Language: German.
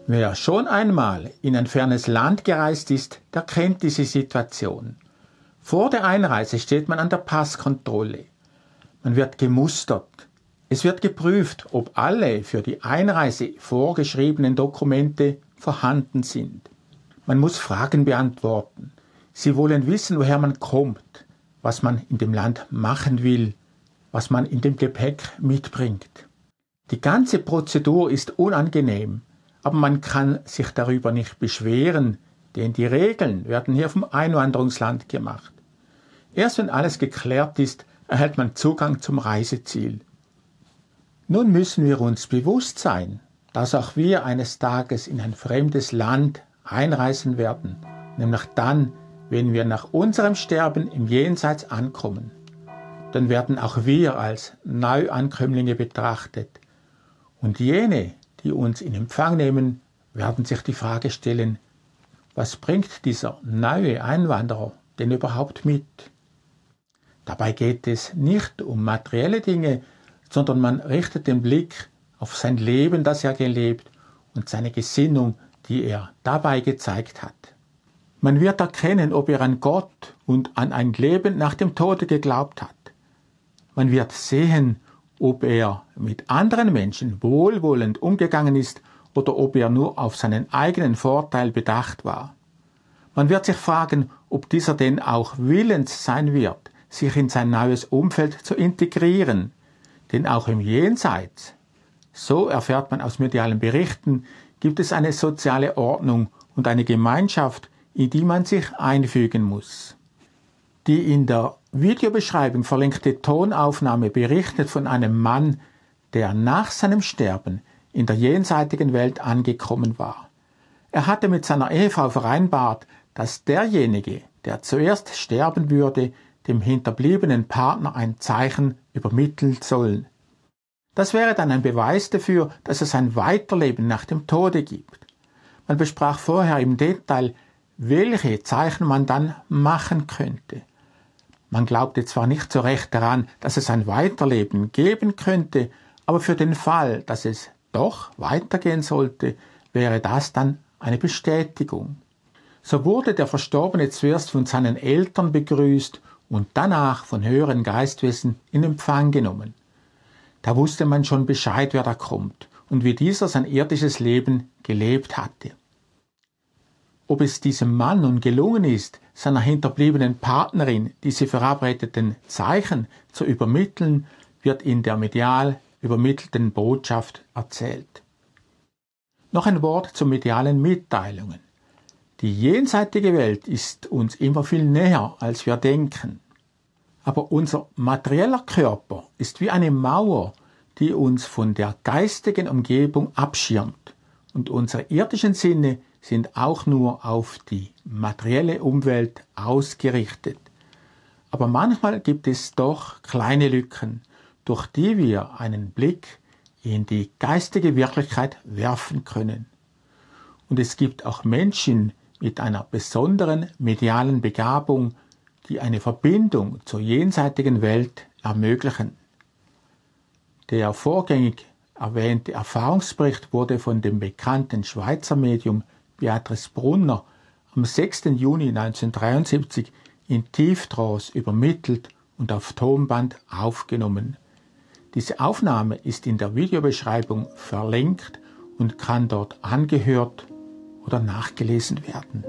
Wer schon einmal in ein fernes Land gereist ist, der kennt diese Situation. Vor der Einreise steht man an der Passkontrolle. Man wird gemustert. Es wird geprüft, ob alle für die Einreise vorgeschriebenen Dokumente vorhanden sind. Man muss Fragen beantworten. Sie wollen wissen, woher man kommt, was man in dem Land machen will, was man in dem Gepäck mitbringt. Die ganze Prozedur ist unangenehm, aber man kann sich darüber nicht beschweren, denn die Regeln werden hier vom Einwanderungsland gemacht. Erst wenn alles geklärt ist, erhält man Zugang zum Reiseziel. Nun müssen wir uns bewusst sein, dass auch wir eines Tages in ein fremdes Land einreisen werden, nämlich dann, wenn wir nach unserem Sterben im Jenseits ankommen. Dann werden auch wir als Neuankömmlinge betrachtet. Und jene, die uns in Empfang nehmen, werden sich die Frage stellen, was bringt dieser neue Einwanderer denn überhaupt mit? Dabei geht es nicht um materielle Dinge, sondern man richtet den Blick auf sein Leben, das er gelebt, und seine Gesinnung, die er dabei gezeigt hat. Man wird erkennen, ob er an Gott und an ein Leben nach dem Tode geglaubt hat. Man wird sehen, ob er mit anderen Menschen wohlwollend umgegangen ist oder ob er nur auf seinen eigenen Vorteil bedacht war. Man wird sich fragen, ob dieser denn auch willens sein wird, sich in sein neues Umfeld zu integrieren. Denn auch im Jenseits, so erfährt man aus medialen Berichten, gibt es eine soziale Ordnung und eine Gemeinschaft, in die man sich einfügen muss. Die in der Videobeschreibung verlinkte Tonaufnahme berichtet von einem Mann, der nach seinem Sterben in der jenseitigen Welt angekommen war. Er hatte mit seiner Ehefrau vereinbart, dass derjenige, der zuerst sterben würde, dem hinterbliebenen Partner ein Zeichen übermitteln soll. Das wäre dann ein Beweis dafür, dass es ein Weiterleben nach dem Tode gibt. Man besprach vorher im Detail, welche Zeichen man dann machen könnte. Man glaubte zwar nicht so recht daran, dass es ein Weiterleben geben könnte, aber für den Fall, dass es doch weitergehen sollte, wäre das dann eine Bestätigung. So wurde der Verstorbene zuerst von seinen Eltern begrüßt und danach von höheren Geistwesen in Empfang genommen. Da wusste man schon Bescheid, wer da kommt und wie dieser sein irdisches Leben gelebt hatte. Ob es diesem Mann nun gelungen ist, seiner hinterbliebenen Partnerin diese verabredeten Zeichen zu übermitteln, wird in der medial übermittelten Botschaft erzählt. Noch ein Wort zu medialen Mitteilungen. Die jenseitige Welt ist uns immer viel näher, als wir denken. Aber unser materieller Körper ist wie eine Mauer, die uns von der geistigen Umgebung abschirmt. Und unsere irdischen Sinne sind auch nur auf die materielle Umwelt ausgerichtet. Aber manchmal gibt es doch kleine Lücken, durch die wir einen Blick in die geistige Wirklichkeit werfen können. Und es gibt auch Menschen mit einer besonderen medialen Begabung, die eine Verbindung zur jenseitigen Welt ermöglichen. Der vorgängig erwähnte Erfahrungsbericht wurde von dem bekannten Schweizer Medium Beatrice Brunner am 6. Juni 1973 in Tieftrance übermittelt und auf Tonband aufgenommen. Diese Aufnahme ist in der Videobeschreibung verlinkt und kann dort angehört oder nachgelesen werden.